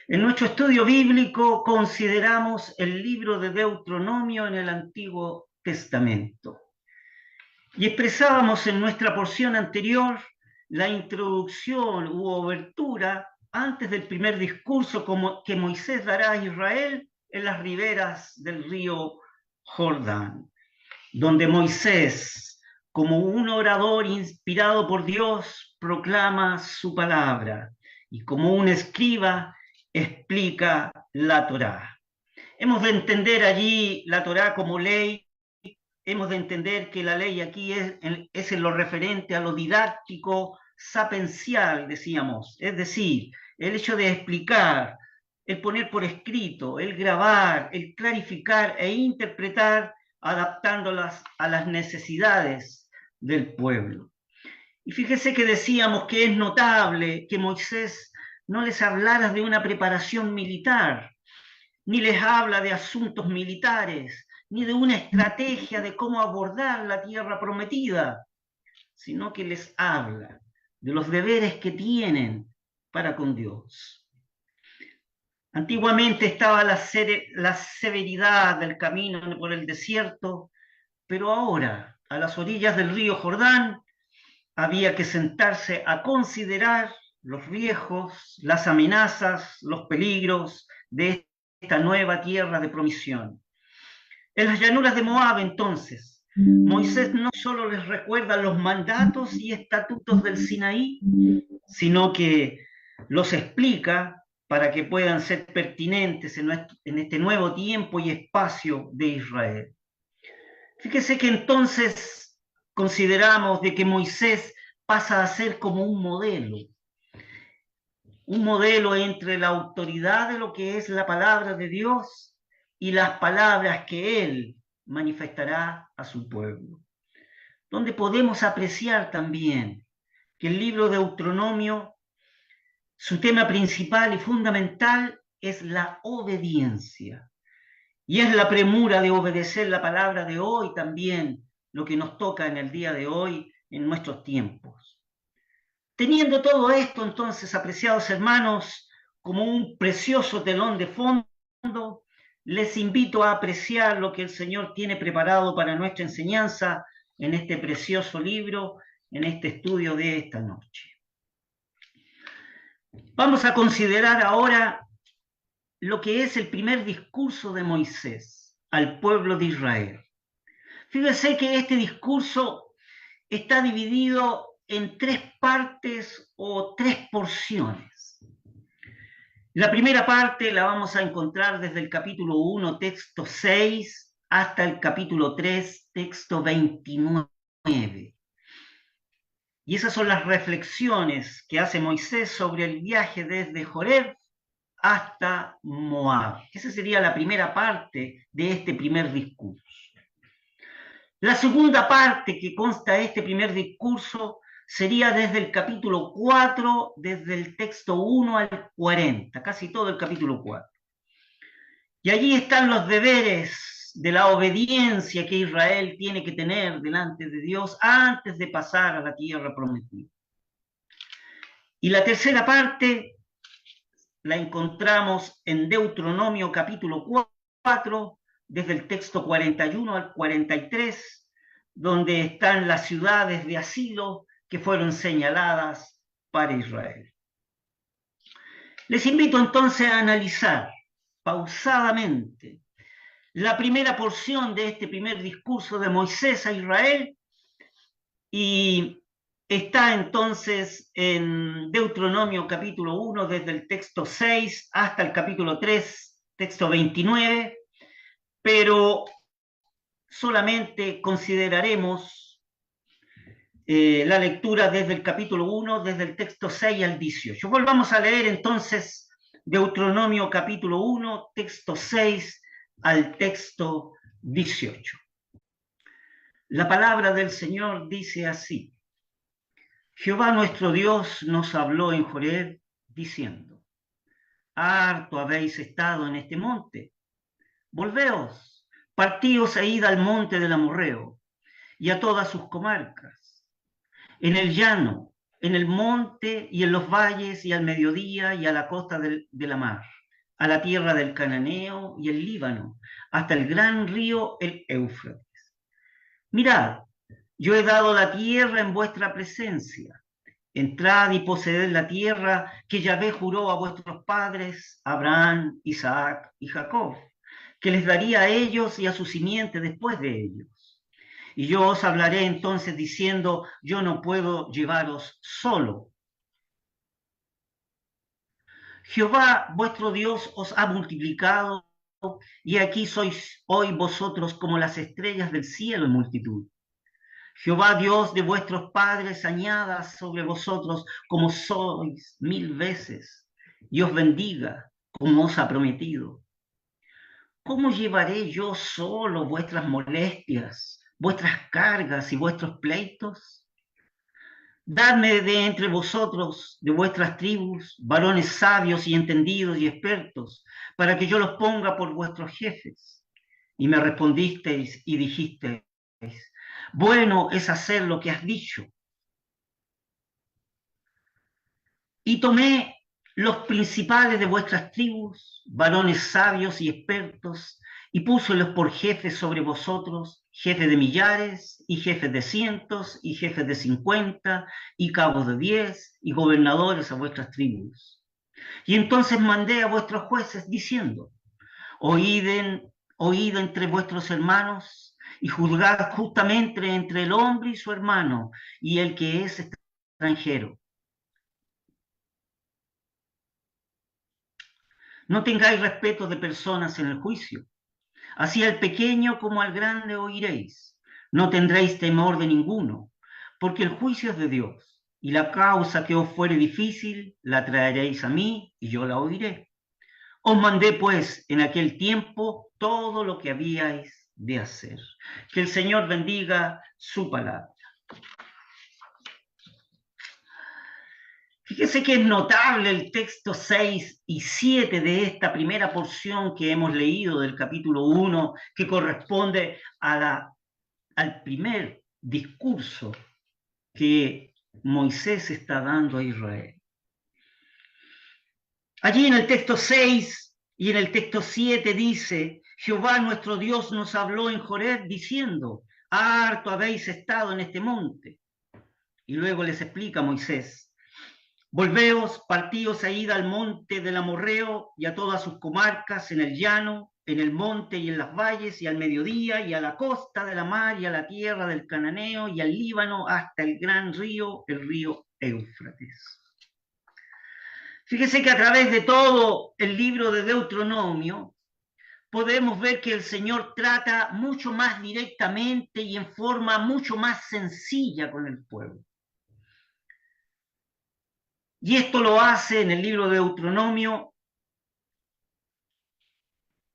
En nuestro estudio bíblico consideramos el libro de Deuteronomio en el Antiguo Testamento y expresábamos en nuestra porción anterior la introducción u obertura antes del primer discurso que Moisés dará a Israel en las riberas del río Jordán, donde Moisés, como un orador inspirado por Dios, proclama su palabra y como un escriba explica la Torá. Hemos de entender allí la Torá como ley, hemos de entender que la ley aquí es en lo referente a lo didáctico, sapencial, decíamos, es decir, el hecho de explicar, el poner por escrito, el grabar, el clarificar e interpretar, adaptándolas a las necesidades del pueblo. Y fíjese que decíamos que es notable que Moisés no les hablara de una preparación militar, ni les habla de asuntos militares, ni de una estrategia de cómo abordar la tierra prometida, sino que les habla de los deberes que tienen para con Dios. Antiguamente estaba la severidad del camino por el desierto, pero ahora, a las orillas del río Jordán, había que sentarse a considerar los riesgos, las amenazas, los peligros de esta nueva tierra de promisión. En las llanuras de Moab, entonces, Moisés no solo les recuerda los mandatos y estatutos del Sinaí, sino que los explica para que puedan ser pertinentes en este nuevo tiempo y espacio de Israel. Fíjese que entonces consideramos de que Moisés pasa a ser como un modelo entre la autoridad de lo que es la palabra de Dios y las palabras que él manifestará a su pueblo. Donde podemos apreciar también que el libro de Deuteronomio, su tema principal y fundamental es la obediencia. Y es la premura de obedecer la palabra de hoy también lo que nos toca en el día de hoy, en nuestros tiempos. Teniendo todo esto, entonces, apreciados hermanos, como un precioso telón de fondo, les invito a apreciar lo que el Señor tiene preparado para nuestra enseñanza en este precioso libro, en este estudio de esta noche. Vamos a considerar ahora lo que es el primer discurso de Moisés al pueblo de Israel. Fíjese que este discurso está dividido en tres partes o tres porciones. La primera parte la vamos a encontrar desde el capítulo 1, texto 6, hasta el capítulo 3, texto 29. Y esas son las reflexiones que hace Moisés sobre el viaje desde Joreb hasta Moab. Esa sería la primera parte de este primer discurso. La segunda parte que consta de este primer discurso sería desde el capítulo 4, desde el texto 1 al 40, casi todo el capítulo 4. Y allí están los deberes de la obediencia que Israel tiene que tener delante de Dios antes de pasar a la tierra prometida. Y la tercera parte la encontramos en Deuteronomio capítulo 4, desde el texto 41 al 43, donde están las ciudades de asilo que fueron señaladas para Israel. Les invito entonces a analizar pausadamente la primera porción de este primer discurso de Moisés a Israel y está entonces en Deuteronomio capítulo 1, desde el texto 6 hasta el capítulo 3, texto 29, pero solamente consideraremos la lectura desde el capítulo 1, desde el texto 6 al 18. Volvamos a leer entonces Deuteronomio capítulo 1, texto 6 al texto 18. La palabra del Señor dice así: Jehová nuestro Dios nos habló en Joreb diciendo: harto habéis estado en este monte, volveos, partíos e id al monte del Amorreo y a todas sus comarcas, en el llano, en el monte y en los valles y al mediodía y a la costa de la mar, a la tierra del Cananeo y el Líbano, hasta el gran río, el Éufrates. Mirad, yo he dado la tierra en vuestra presencia. Entrad y poseed la tierra que Yahvé juró a vuestros padres, Abraham, Isaac y Jacob, que les daría a ellos y a su simiente después de ellos. Y yo os hablaré entonces diciendo, yo no puedo llevaros solo. Jehová vuestro Dios os ha multiplicado, y aquí sois hoy vosotros como las estrellas del cielo en multitud. Jehová Dios de vuestros padres añada sobre vosotros como sois 1000 veces, y os bendiga como os ha prometido. ¿Cómo llevaré yo solo vuestras molestias, vuestras cargas y vuestros pleitos? Dadme de entre vosotros, de vuestras tribus, varones sabios y entendidos y expertos, para que yo los ponga por vuestros jefes. Y me respondisteis y dijisteis, bueno es hacer lo que has dicho. Y tomé los principales de vuestras tribus, varones sabios y expertos, y púselos por jefes sobre vosotros, jefes de millares, y jefes de cientos, y jefes de 50, y cabos de 10, y gobernadores a vuestras tribus. Y entonces mandé a vuestros jueces diciendo, oíd entre vuestros hermanos, y juzgad justamente entre el hombre y su hermano, y el que es extranjero. No tengáis respeto de personas en el juicio. Así al pequeño como al grande oiréis. No tendréis temor de ninguno, porque el juicio es de Dios. Y la causa que os fuere difícil, la traeréis a mí y yo la oiré. Os mandé pues en aquel tiempo todo lo que habíais de hacer. Que el Señor bendiga su palabra. Fíjese que es notable el texto 6 y 7 de esta primera porción que hemos leído del capítulo 1, que corresponde al primer discurso que Moisés está dando a Israel. Allí en el texto 6 y en el texto 7 dice, Jehová nuestro Dios nos habló en Joreb diciendo, harto habéis estado en este monte. Y luego les explica Moisés, volveos, partíos e id al monte del Amorreo y a todas sus comarcas, en el llano, en el monte y en las valles, y al mediodía, y a la costa de la mar, y a la tierra del Cananeo, y al Líbano, hasta el gran río, el río Éufrates. Fíjese que a través de todo el libro de Deuteronomio, podemos ver que el Señor trata mucho más directamente y en forma mucho más sencilla con el pueblo. Y esto lo hace en el libro de Deuteronomio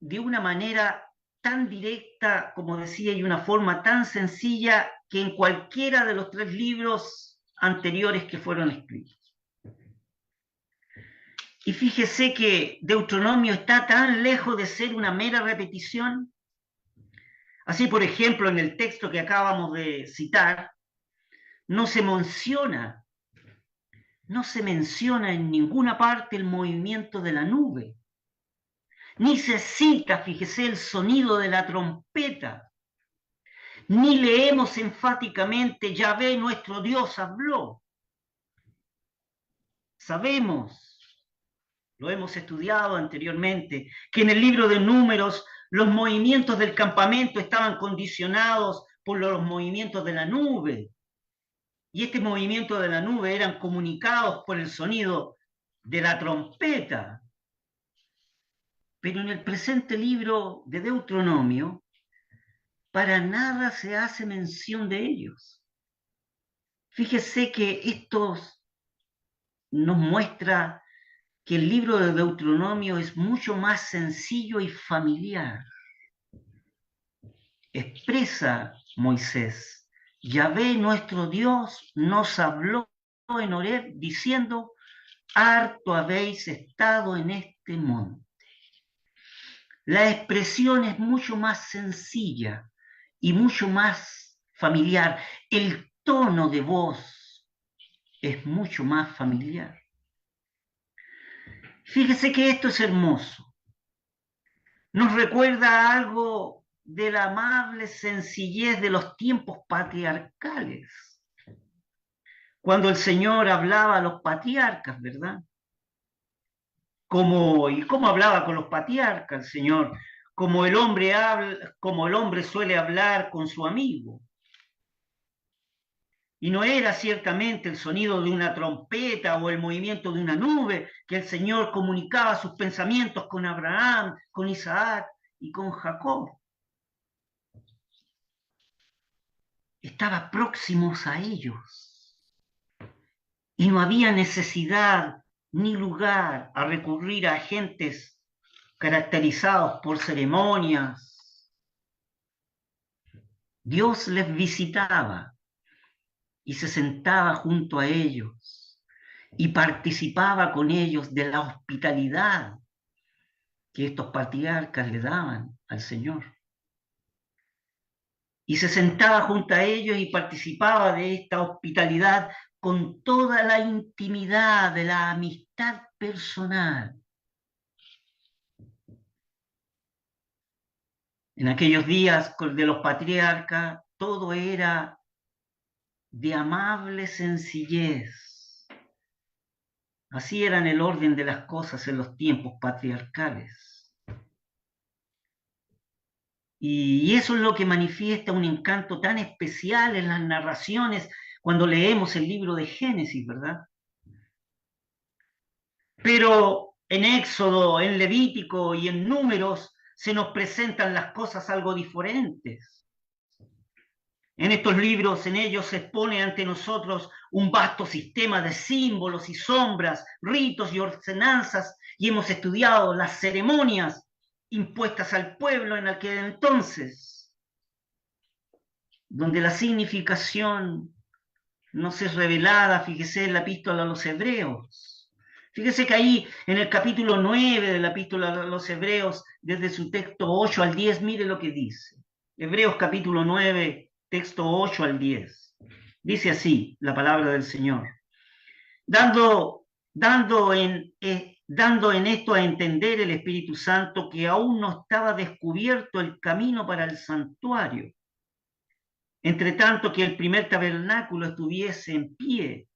de una manera tan directa, como decía, y una forma tan sencilla que en cualquiera de los 3 libros anteriores que fueron escritos. Y fíjese que Deuteronomio está tan lejos de ser una mera repetición. Así, por ejemplo, en el texto que acabamos de citar, no se menciona en ninguna parte el movimiento de la nube, ni se cita, fíjese, el sonido de la trompeta, ni leemos enfáticamente, Yahvé nuestro Dios habló. Sabemos, lo hemos estudiado anteriormente, que en el libro de Números los movimientos del campamento estaban condicionados por los movimientos de la nube. Y este movimiento de la nube eran comunicados por el sonido de la trompeta. Pero en el presente libro de Deuteronomio, para nada se hace mención de ellos. Fíjese que esto nos muestra que el libro de Deuteronomio es mucho más sencillo y familiar. Expresa Moisés, Yahvé nuestro Dios nos habló en Horeb diciendo, harto habéis estado en este monte. La expresión es mucho más sencilla y mucho más familiar. El tono de voz es mucho más familiar. Fíjese que esto es hermoso. Nos recuerda algo de la amable sencillez de los tiempos patriarcales, cuando el Señor hablaba a los patriarcas, ¿verdad? ¿Y cómo hablaba con los patriarcas el Señor? Como el hombre suele hablar con su amigo. Y no era ciertamente el sonido de una trompeta o el movimiento de una nube que el Señor comunicaba sus pensamientos con Abraham, con Isaac y con Jacob. Estaba próximos a ellos y no había necesidad ni lugar a recurrir a agentes caracterizados por ceremonias. Dios les visitaba y se sentaba junto a ellos y participaba con ellos de la hospitalidad que estos patriarcas le daban al Señor. Y se sentaba junto a ellos y participaba de esta hospitalidad con toda la intimidad de la amistad personal. En aquellos días de los patriarcas, todo era de amable sencillez. Así era en el orden de las cosas en los tiempos patriarcales. Y eso es lo que manifiesta un encanto tan especial en las narraciones cuando leemos el libro de Génesis, ¿verdad? Pero en Éxodo, en Levítico y en Números se nos presentan las cosas algo diferentes. En estos libros, en ellos se expone ante nosotros un vasto sistema de símbolos y sombras, ritos y ordenanzas, y hemos estudiado las ceremonias impuestas al pueblo en aquel entonces, donde la significación nos es revelada, fíjese en la epístola a los Hebreos. Fíjese que ahí en el capítulo 9 de la epístola a los Hebreos, desde su texto 8 al 10, mire lo que dice. Hebreos capítulo 9, texto 8 al 10. Dice así la palabra del Señor. Dando, dando en esto a entender el Espíritu Santo que aún no estaba descubierto el camino para el santuario, entre tanto que el primer tabernáculo estuviese en pie,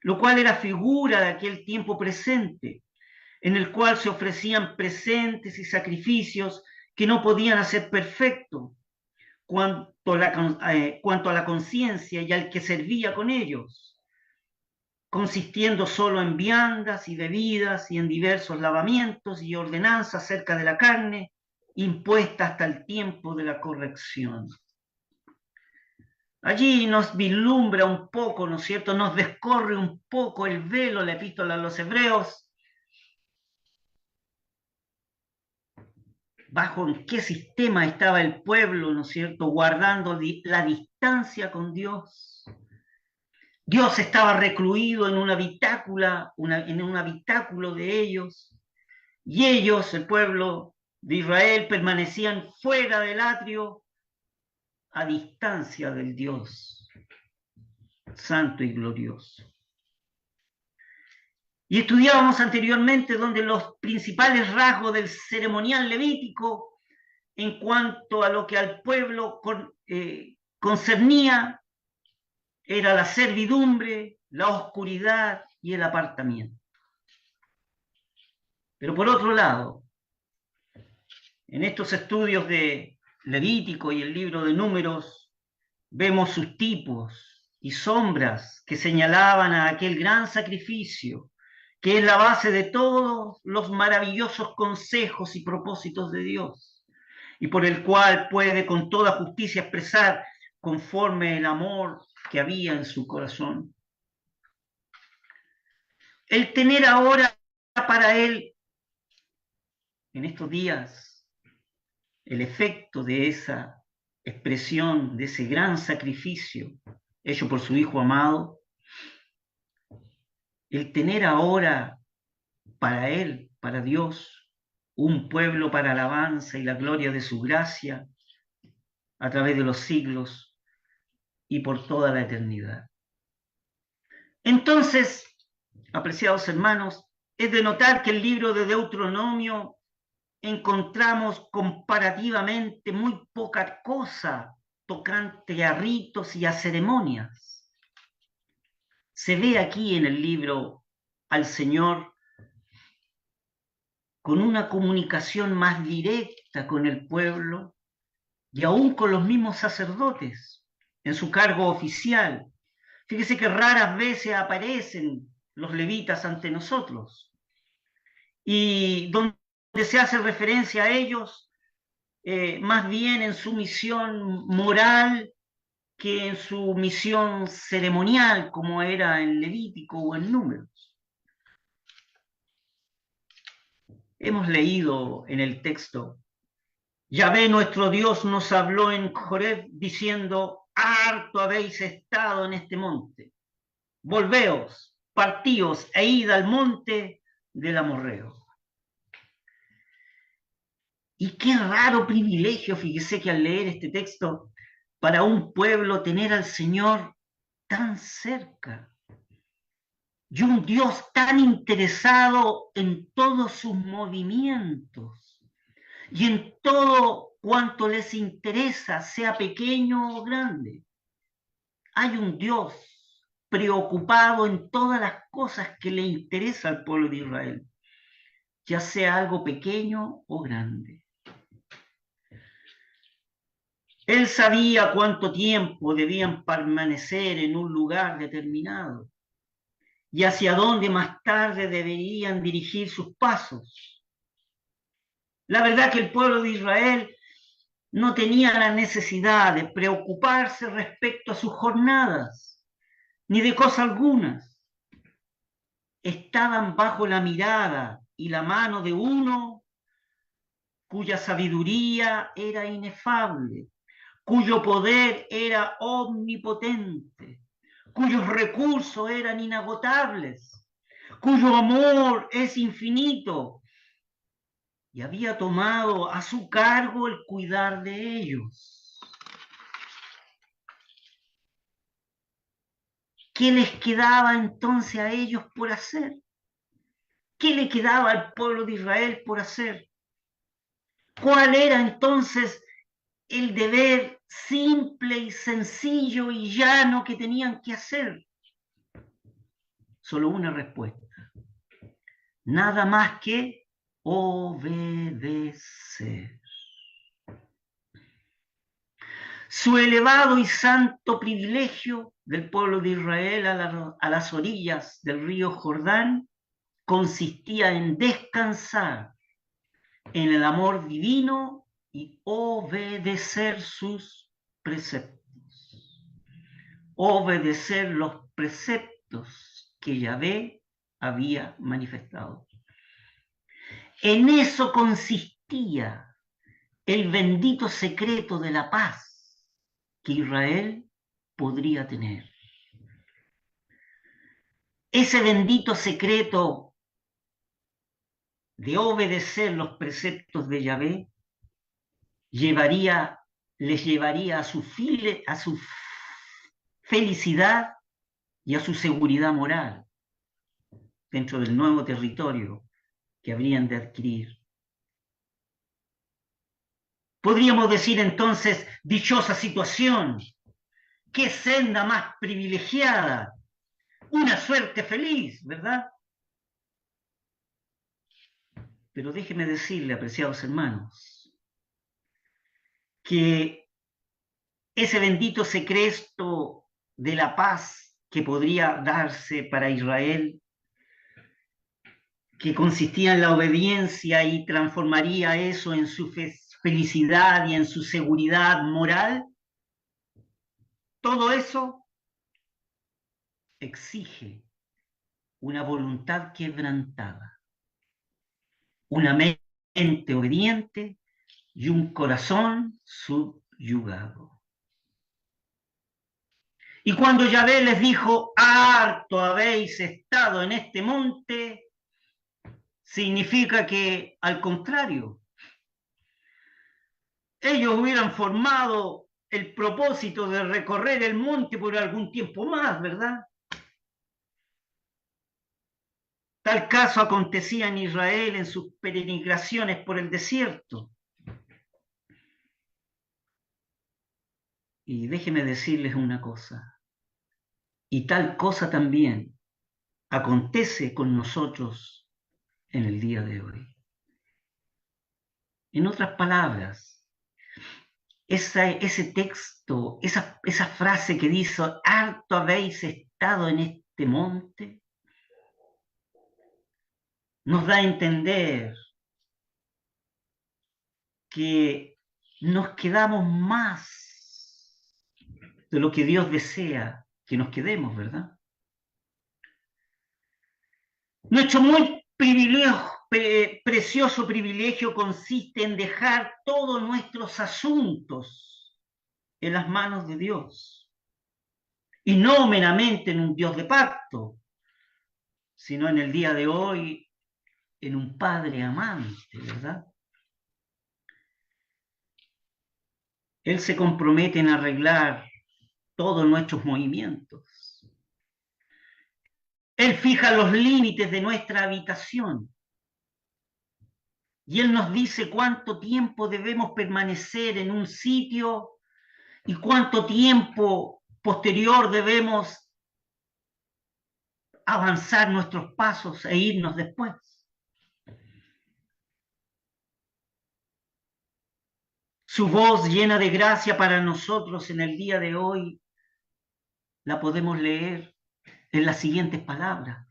lo cual era figura de aquel tiempo presente, en el cual se ofrecían presentes y sacrificios que no podían hacer perfecto cuanto a la conciencia y al que servía con ellos, consistiendo solo en viandas y bebidas y en diversos lavamientos y ordenanzas acerca de la carne, impuesta hasta el tiempo de la corrección. Allí nos vislumbra un poco, ¿no es cierto? Nos descorre un poco el velo la epístola a los Hebreos, bajo en qué sistema estaba el pueblo, ¿no es cierto? Guardando la distancia con Dios. Dios estaba recluido en una bitácula, en un habitáculo de ellos, y ellos, el pueblo de Israel, permanecían fuera del atrio, a distancia del Dios santo y glorioso. Y estudiábamos anteriormente donde los principales rasgos del ceremonial levítico en cuanto a lo que al pueblo concernía era la servidumbre, la oscuridad y el apartamiento. Pero por otro lado, en estos estudios de Levítico y el libro de Números, vemos sus tipos y sombras que señalaban a aquel gran sacrificio que es la base de todos los maravillosos consejos y propósitos de Dios, y por el cual puede con toda justicia expresar conforme el amor que había en su corazón. El tener ahora para él, en estos días, el efecto de esa expresión, de ese gran sacrificio hecho por su Hijo amado, el tener ahora para él, para Dios, un pueblo para alabanza y la gloria de su gracia a través de los siglos y por toda la eternidad. Entonces, apreciados hermanos, es de notar que el libro de Deuteronomio encontramos comparativamente muy poca cosa tocante a ritos y a ceremonias. Se ve aquí en el libro al Señor con una comunicación más directa con el pueblo y aún con los mismos sacerdotes en su cargo oficial. Fíjese que raras veces aparecen los levitas ante nosotros y donde se hace referencia a ellos, más bien en su misión moral que en su misión ceremonial, como era en Levítico o en Números. Hemos leído en el texto: Yahvé nuestro Dios nos habló en Joreb diciendo: harto habéis estado en este monte, volveos, partíos e id al monte del Amorreo. Y qué raro privilegio, fíjese que al leer este texto, para un pueblo tener al Señor tan cerca y un Dios tan interesado en todos sus movimientos y en todo cuanto les interesa, sea pequeño o grande. Hay un Dios preocupado en todas las cosas que le interesa al pueblo de Israel, ya sea algo pequeño o grande. Él sabía cuánto tiempo debían permanecer en un lugar determinado y hacia dónde más tarde deberían dirigir sus pasos. La verdad que el pueblo de Israel no tenía la necesidad de preocuparse respecto a sus jornadas, ni de cosa algunas. Estaban bajo la mirada y la mano de uno cuya sabiduría era inefable, cuyo poder era omnipotente, cuyos recursos eran inagotables, cuyo amor es infinito, y había tomado a su cargo el cuidar de ellos. ¿Qué les quedaba entonces a ellos por hacer? ¿Qué le quedaba al pueblo de Israel por hacer? ¿Cuál era entonces el deber simple y sencillo y llano que tenían que hacer? Solo una respuesta: nada más que obedecer. Su elevado y santo privilegio del pueblo de Israel a las orillas del río Jordán consistía en descansar en el amor divino y obedecer sus preceptos. Obedecer los preceptos que Yahvé había manifestado. En eso consistía el bendito secreto de la paz que Israel podría tener. Ese bendito secreto de obedecer los preceptos de Yahvé les llevaría a su felicidad y a su seguridad moral dentro del nuevo territorio que habrían de adquirir. Podríamos decir entonces: dichosa situación, qué senda más privilegiada, una suerte feliz, ¿verdad? Pero déjeme decirle, apreciados hermanos, que ese bendito secreto de la paz que podría darse para Israel, que consistía en la obediencia y transformaría eso en su felicidad y en su seguridad moral, todo eso exige una voluntad quebrantada, una mente obediente y un corazón subyugado. Y cuando Yahvé les dijo: harto habéis estado en este monte, significa que, al contrario, ellos hubieran formado el propósito de recorrer el monte por algún tiempo más, ¿verdad? Tal caso acontecía en Israel en sus peregrinaciones por el desierto. Y déjeme decirles una cosa, y tal cosa también acontece con nosotros en el día de hoy. En otras palabras, ese texto, esa frase que dice, harto habéis estado en este monte, nos da a entender que nos quedamos más de lo que Dios desea que nos quedemos, ¿verdad? Nuestro muy precioso privilegio consiste en dejar todos nuestros asuntos en las manos de Dios, y no meramente en un Dios de pacto, sino en el día de hoy en un Padre amante, ¿verdad? Él se compromete en arreglar todos nuestros movimientos. Él fija los límites de nuestra habitación. Y Él nos dice cuánto tiempo debemos permanecer en un sitio y cuánto tiempo posterior debemos avanzar nuestros pasos e irnos después. Su voz llena de gracia para nosotros en el día de hoy la podemos leer en las siguientes palabras.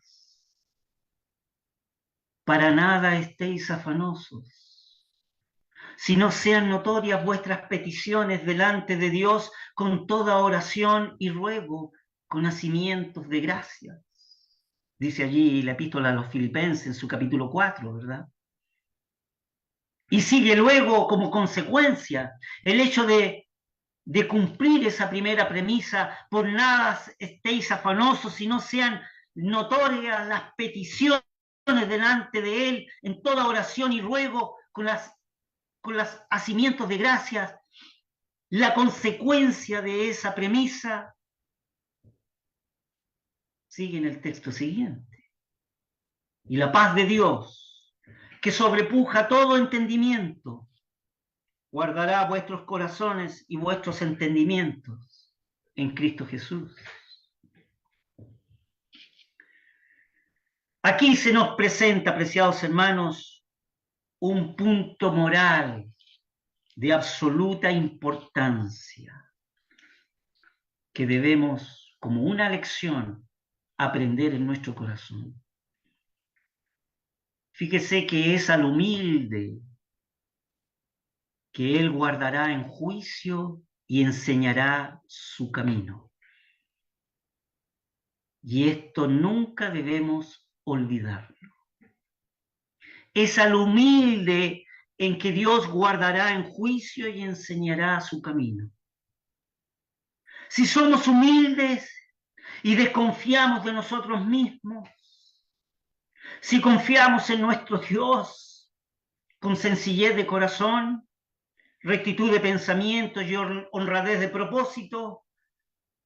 Para nada estéis afanosos, sino sean notorias vuestras peticiones delante de Dios con toda oración y ruego, con nacimientos de gracias. Dice allí la epístola a los Filipenses en su capítulo 4, ¿verdad? Y sigue luego como consecuencia el hecho de cumplir esa primera premisa, por nada estéis afanosos, sino sean notorias las peticiones delante de Él en toda oración y ruego con los hacimientos de gracias. La consecuencia de esa premisa sigue en el texto siguiente. Y la paz de Dios, que sobrepuja todo entendimiento, guardará vuestros corazones y vuestros entendimientos en Cristo Jesús. Aquí se nos presenta, apreciados hermanos, un punto moral de absoluta importancia que debemos, como una lección, aprender en nuestro corazón. Fíjese que es al humilde que Él guardará en juicio y enseñará su camino. Y esto nunca debemos olvidarlo. Es al humilde en que Dios guardará en juicio y enseñará su camino. Si somos humildes y desconfiamos de nosotros mismos, si confiamos en nuestro Dios con sencillez de corazón, rectitud de pensamiento y honradez de propósito,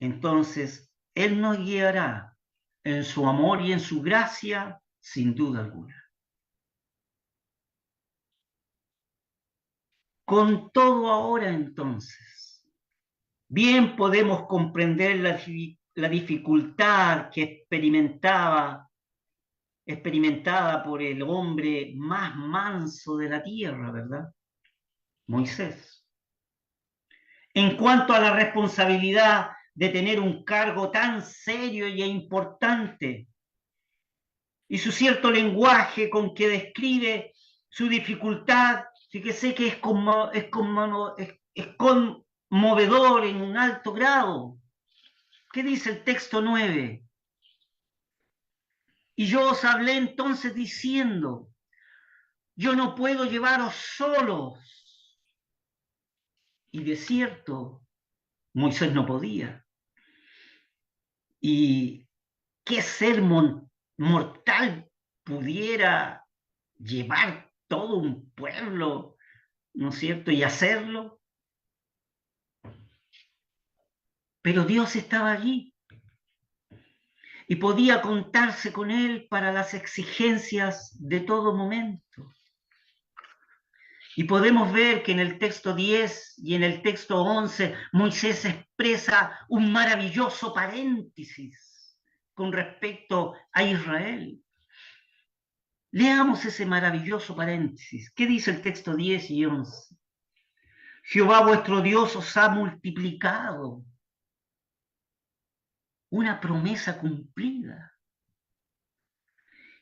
entonces Él nos guiará en su amor y en su gracia, sin duda alguna. Con todo ahora entonces, bien podemos comprender la dificultad que experimentada por el hombre más manso de la tierra, ¿verdad? Moisés. En cuanto a la responsabilidad de tener un cargo tan serio e importante, y su cierto lenguaje con que describe su dificultad, fíjese que es conmovedor en un alto grado. ¿Qué dice el texto 9? Y yo os hablé entonces diciendo, yo no puedo llevaros solos. Y de cierto, Moisés no podía. ¿Y qué ser mortal pudiera llevar todo un pueblo, ¿no es cierto?, y hacerlo? Pero Dios estaba allí. y podía contarse con él para las exigencias de todo momento. Y podemos ver que en el texto 10 y en el texto 11 Moisés expresa un maravilloso paréntesis con respecto a Israel. Leamos ese maravilloso paréntesis. ¿Qué dice el texto 10 y 11? Jehová vuestro Dios os ha multiplicado. Una promesa cumplida.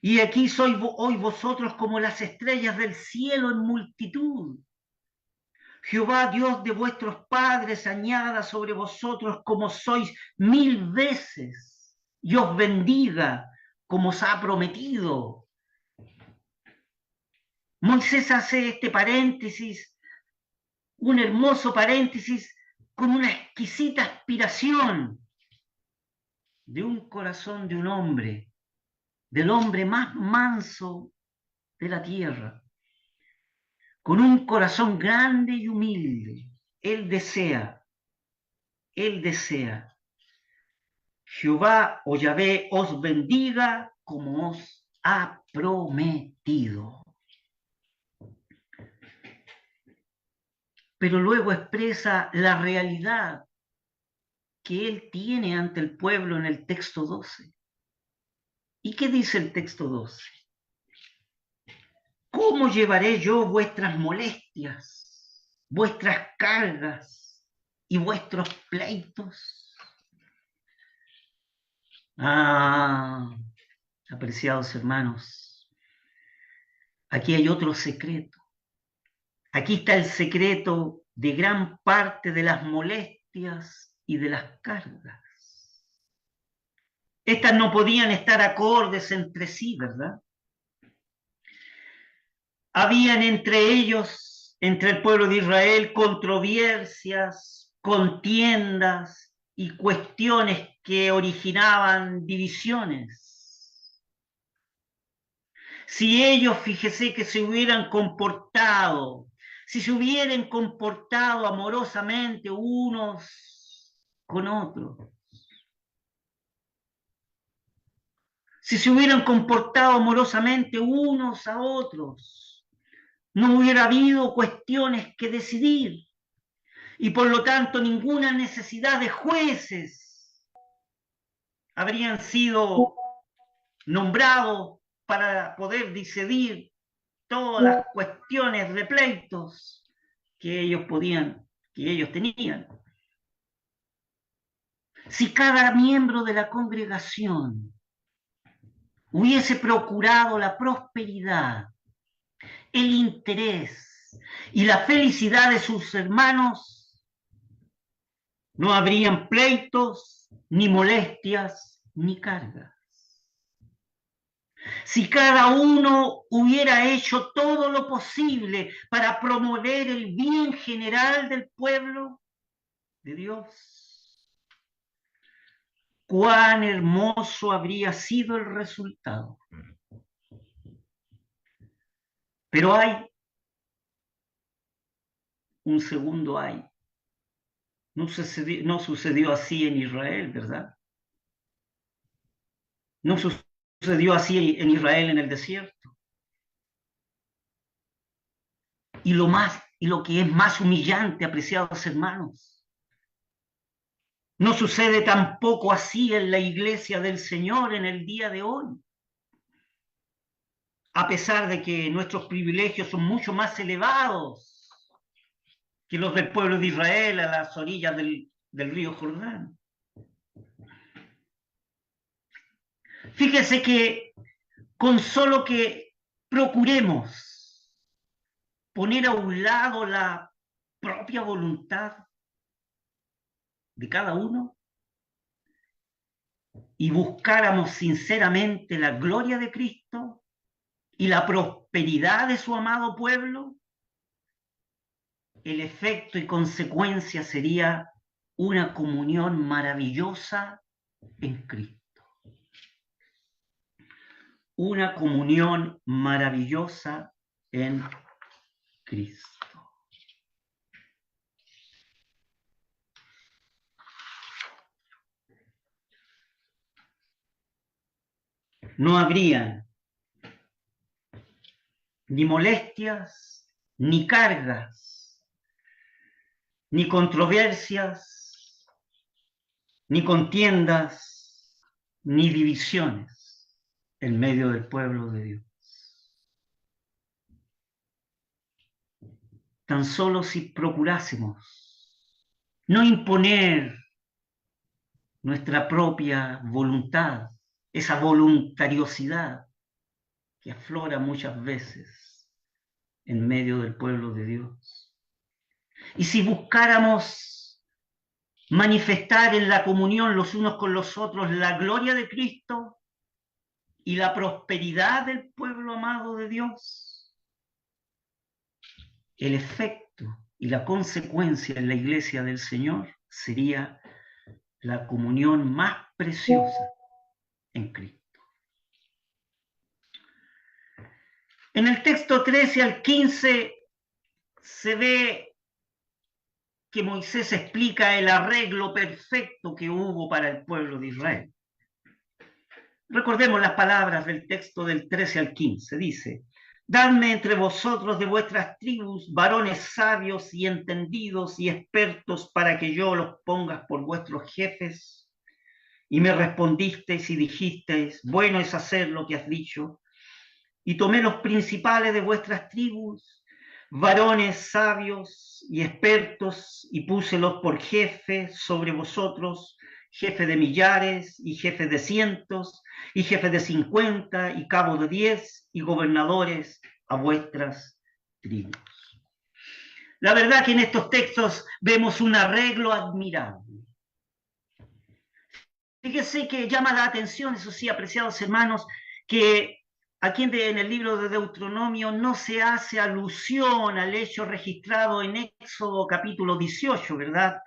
Y aquí sois hoy vosotros como las estrellas del cielo en multitud. Jehová Dios de vuestros padres añada sobre vosotros como sois 1000 veces y os bendiga como os ha prometido. Moisés hace este paréntesis, un hermoso paréntesis con una exquisita aspiración de un corazón de un hombre, del hombre más manso de la tierra, con un corazón grande y humilde. Él desea, Jehová o Yahvé os bendiga como os ha prometido. Pero luego expresa la realidad que él tiene ante el pueblo en el texto 12. ¿Y qué dice el texto 12? ¿Cómo llevaré yo vuestras molestias, vuestras cargas y vuestros pleitos? Apreciados hermanos, aquí hay otro secreto. Aquí está el secreto de gran parte de las molestias y de las cargas. Estas no podían estar acordes entre sí, ¿verdad? Habían entre ellos, entre el pueblo de Israel, controversias, contiendas y cuestiones que originaban divisiones. Si ellos, fíjese que se hubieran comportado, si se hubieran comportado amorosamente unos con otros, si se hubieran comportado amorosamente unos a otros, no hubiera habido cuestiones que decidir y por lo tanto ninguna necesidad de jueces habrían sido nombrados para poder decidir todas las cuestiones de pleitos que ellos tenían. Si cada miembro de la congregación hubiese procurado la prosperidad, el interés y la felicidad de sus hermanos, no habrían pleitos, ni molestias, ni cargas. Si cada uno hubiera hecho todo lo posible para promover el bien general del pueblo de Dios, cuán hermoso habría sido el resultado. Pero hay un segundo hay. No sucedió así en Israel, ¿verdad? No sucedió así en Israel en el desierto. Y lo que es más humillante, apreciados hermanos, no sucede tampoco así en la iglesia del Señor en el día de hoy. A pesar de que nuestros privilegios son mucho más elevados que los del pueblo de Israel a las orillas del río Jordán. Fíjese que con solo que procuremos poner a un lado la propia voluntad de cada uno y buscáramos sinceramente la gloria de Cristo y la prosperidad de su amado pueblo, el efecto y consecuencia sería una comunión maravillosa en Cristo. Una comunión maravillosa en Cristo. no habrían ni molestias, ni cargas, ni controversias, ni contiendas, ni divisiones en medio del pueblo de Dios. Tan solo si procurásemos no imponer nuestra propia voluntad, esa voluntariosidad que aflora muchas veces en medio del pueblo de Dios. Y si buscáramos manifestar en la comunión los unos con los otros la gloria de Cristo y la prosperidad del pueblo amado de Dios, el efecto y la consecuencia en la iglesia del Señor sería la comunión más preciosa en Cristo. En el texto 13 al 15 se ve que Moisés explica el arreglo perfecto que hubo para el pueblo de Israel. Recordemos las palabras del texto del 13 al 15. Dice: dadme entre vosotros de vuestras tribus varones sabios y entendidos y expertos para que yo los ponga por vuestros jefes. Y me respondisteis y dijisteis: bueno es hacer lo que has dicho. Y tomé los principales de vuestras tribus, varones sabios y expertos, y púselos por jefes sobre vosotros, jefe de millares, y jefe de cientos, y jefe de 50, y cabo de 10, y gobernadores a vuestras tribus. La verdad que en estos textos vemos un arreglo admirable. Fíjese que llama la atención, eso sí, apreciados hermanos, que aquí en el libro de Deuteronomio no se hace alusión al hecho registrado en Éxodo capítulo 18, ¿verdad?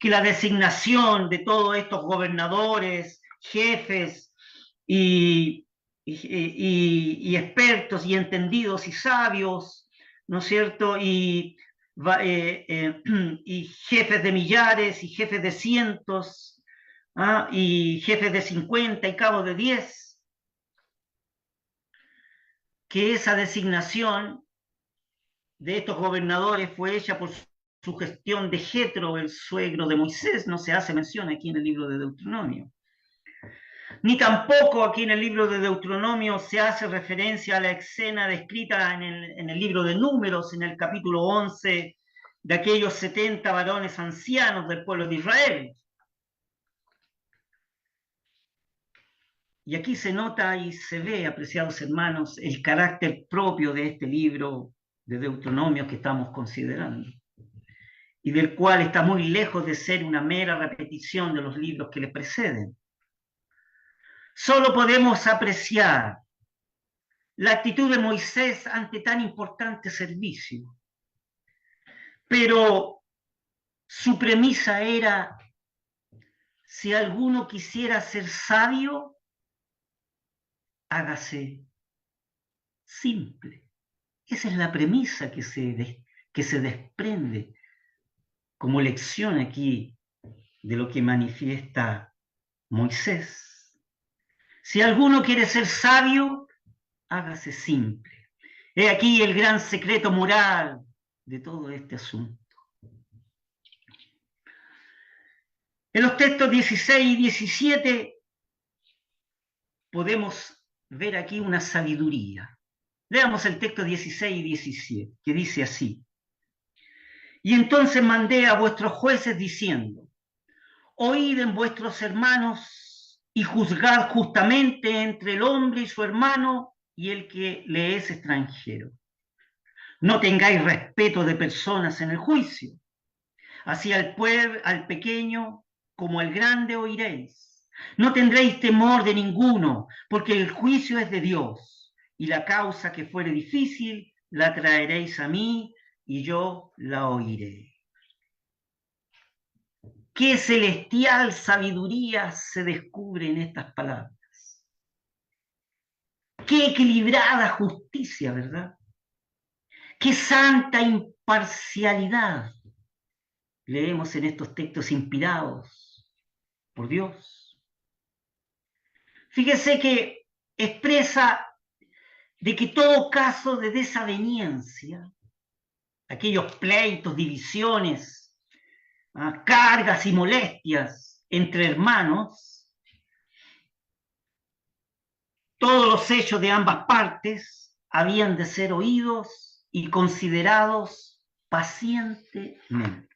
Que la designación de todos estos gobernadores, jefes y expertos y entendidos y sabios, ¿no es cierto? Y jefes de millares y jefes de cientos, y jefes de 50 y cabos de 10, que esa designación de estos gobernadores fue hecha por su gestión de Jetro, el suegro de Moisés. No se hace mención aquí en el libro de Deuteronomio. Ni tampoco aquí en el libro de Deuteronomio se hace referencia a la escena descrita en el libro de Números, en el capítulo 11, de aquellos 70 varones ancianos del pueblo de Israel. Y aquí se nota y se ve, apreciados hermanos, el carácter propio de este libro de Deuteronomio que estamos considerando, y del cual está muy lejos de ser una mera repetición de los libros que le preceden. Solo podemos apreciar la actitud de Moisés ante tan importante servicio, pero su premisa era: si alguno quisiera ser sabio, hágase simple. Esa es la premisa que se desprende como lección aquí de lo que manifiesta Moisés. Si alguno quiere ser sabio, hágase simple. He aquí el gran secreto moral de todo este asunto. En los textos 16 y 17 podemos ver aquí una sabiduría. Leamos el texto 16 y 17, que dice así: y entonces mandé a vuestros jueces diciendo: oíd en vuestros hermanos y juzgad justamente entre el hombre y su hermano y el que le es extranjero. No tengáis respeto de personas en el juicio. Así al pequeño como al grande oiréis. No tendréis temor de ninguno, porque el juicio es de Dios, y la causa que fuere difícil la traeréis a mí, y yo la oiré. Qué celestial sabiduría se descubre en estas palabras. Qué equilibrada justicia, ¿verdad? Qué santa imparcialidad leemos en estos textos inspirados por Dios. Fíjese que expresa de que todo caso de desaveniencia, aquellos pleitos, divisiones, cargas y molestias entre hermanos, todos los hechos de ambas partes habían de ser oídos y considerados pacientemente.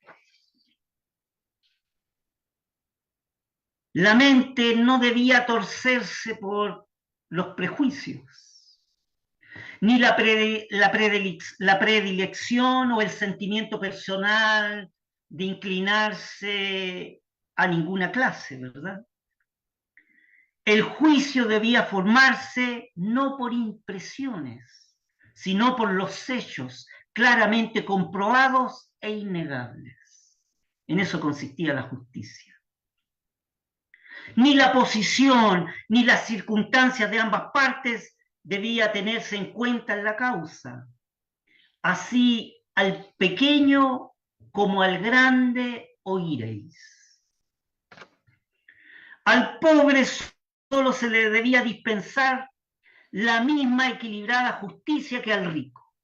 La mente no debía torcerse por los prejuicios, ni la predilección o el sentimiento personal de inclinarse a ninguna clase, ¿verdad? El juicio debía formarse no por impresiones, sino por los hechos claramente comprobados e innegables. En eso consistía la justicia. Ni la posición ni las circunstancias de ambas partes debía tenerse en cuenta en la causa. Así al pequeño como al grande oiréis. Al pobre solo se le debía dispensar la misma equilibrada justicia que al rico.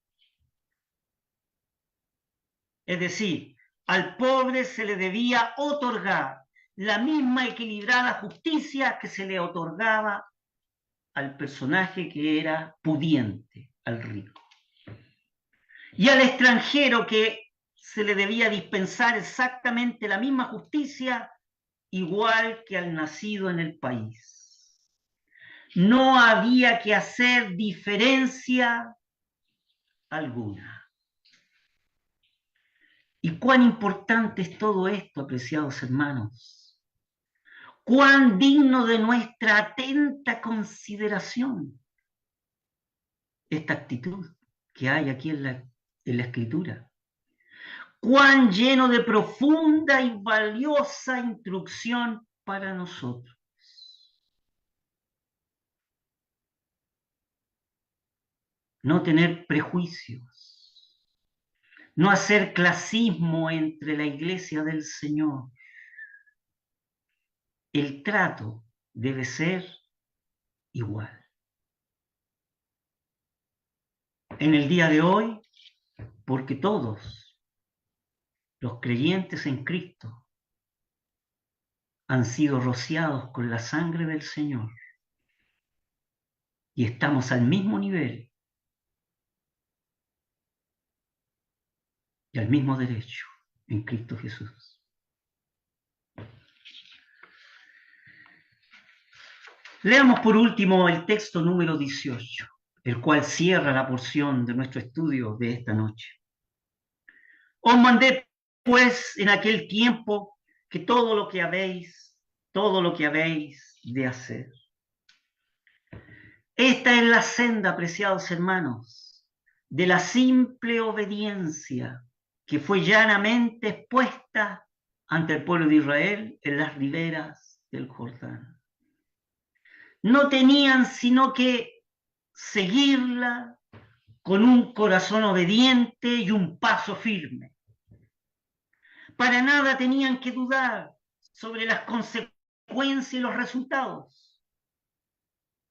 Es decir, al pobre se le debía otorgar la misma equilibrada justicia que se le otorgaba al personaje que era pudiente, al rico. Y al extranjero que se le debía dispensar exactamente la misma justicia, igual que al nacido en el país. No había que hacer diferencia alguna. ¿Y cuán importante es todo esto, apreciados hermanos? Cuán digno de nuestra atenta consideración esta actitud que hay aquí en la Escritura. Cuán lleno de profunda y valiosa instrucción para nosotros. No tener prejuicios, no hacer clasismo entre la iglesia del Señor. El trato debe ser igual. En el día de hoy, porque todos los creyentes en Cristo han sido rociados con la sangre del Señor y estamos al mismo nivel y al mismo derecho en Cristo Jesús. Leamos por último el texto número 18, el cual cierra la porción de nuestro estudio de esta noche. Os mandé pues en aquel tiempo que todo lo que habéis de hacer. Esta es la senda, apreciados hermanos, de la simple obediencia que fue llanamente expuesta ante el pueblo de Israel en las riberas del Jordán. No tenían sino que seguirla con un corazón obediente y un paso firme. Para nada tenían que dudar sobre las consecuencias y los resultados.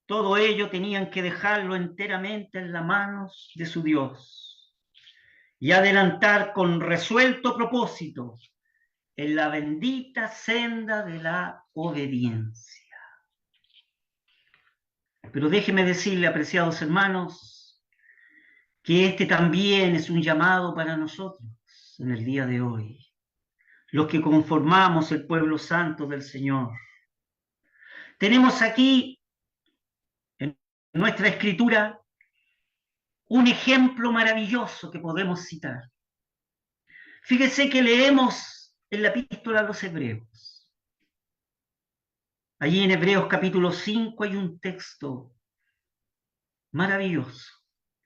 Todo ello tenían que dejarlo enteramente en las manos de su Dios y adelantar con resuelto propósito en la bendita senda de la obediencia. Pero déjeme decirle, apreciados hermanos, que este también es un llamado para nosotros en el día de hoy, los que conformamos el pueblo santo del Señor. Tenemos aquí en nuestra escritura un ejemplo maravilloso que podemos citar. Fíjese que leemos en la epístola a los Hebreos. Allí en Hebreos capítulo 5 hay un texto maravilloso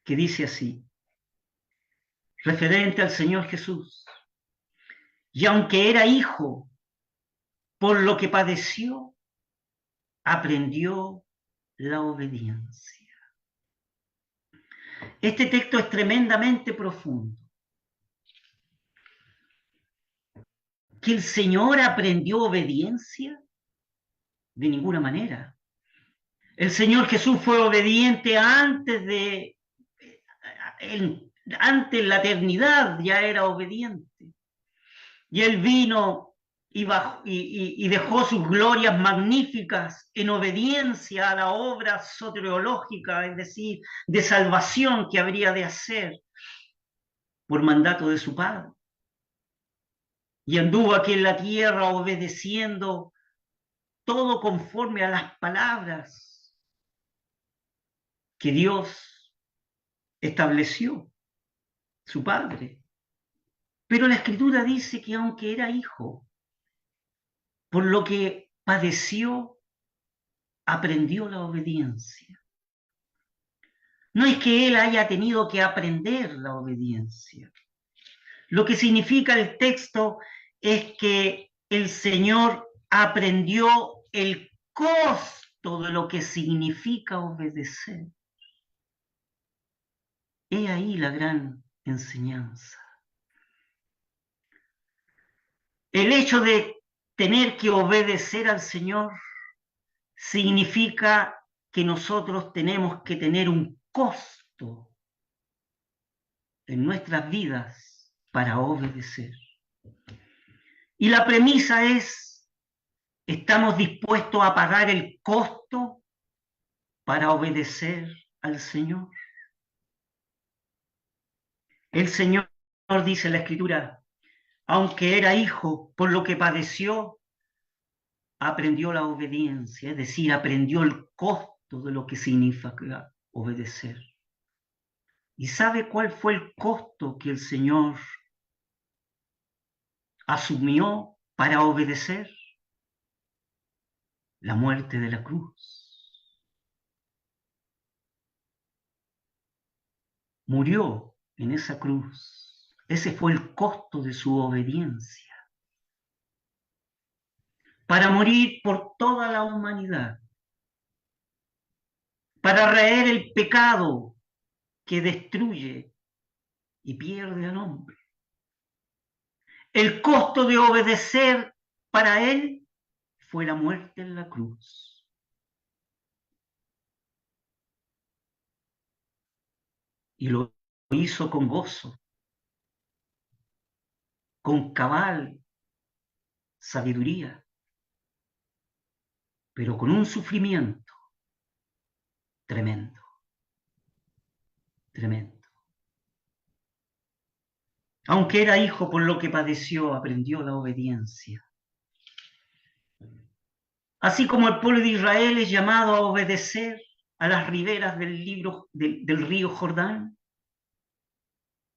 que dice así, referente al Señor Jesús. Y aunque era hijo, por lo que padeció, aprendió la obediencia. Este texto es tremendamente profundo. ¿Que el Señor aprendió obediencia? De ninguna manera. El Señor Jesús fue obediente antes la eternidad ya era obediente. Y Él vino y dejó sus glorias magníficas en obediencia a la obra soteriológica, es decir, de salvación que habría de hacer por mandato de su Padre. Y anduvo aquí en la tierra obedeciendo todo conforme a las palabras que Dios estableció, su Padre. Pero la Escritura dice que aunque era hijo, por lo que padeció, aprendió la obediencia. No es que él haya tenido que aprender la obediencia. Lo que significa el texto es que el Señor aprendió el costo de lo que significa obedecer. He ahí la gran enseñanza. El hecho de tener que obedecer al Señor significa que nosotros tenemos que tener un costo en nuestras vidas para obedecer. Y la premisa es, ¿estamos dispuestos a pagar el costo para obedecer al Señor? El Señor dice en la Escritura, aunque era hijo, por lo que padeció, aprendió la obediencia, es decir, aprendió el costo de lo que significa obedecer. ¿Y sabe cuál fue el costo que el Señor asumió para obedecer? La muerte de la cruz. Murió en esa cruz. Ese fue el costo de su obediencia. Para morir por toda la humanidad. Para raer el pecado que destruye y pierde al hombre. El costo de obedecer para él fue la muerte en la cruz. Y lo hizo con gozo, con cabal sabiduría, pero con un sufrimiento tremendo, tremendo. Aunque era hijo, por lo que padeció, aprendió la obediencia. Así como el pueblo de Israel es llamado a obedecer a las riberas del río Jordán,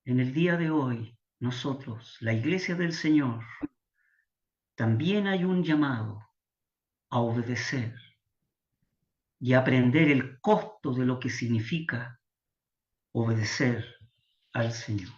en el día de hoy, nosotros, la Iglesia del Señor, también hay un llamado a obedecer y aprender el costo de lo que significa obedecer al Señor.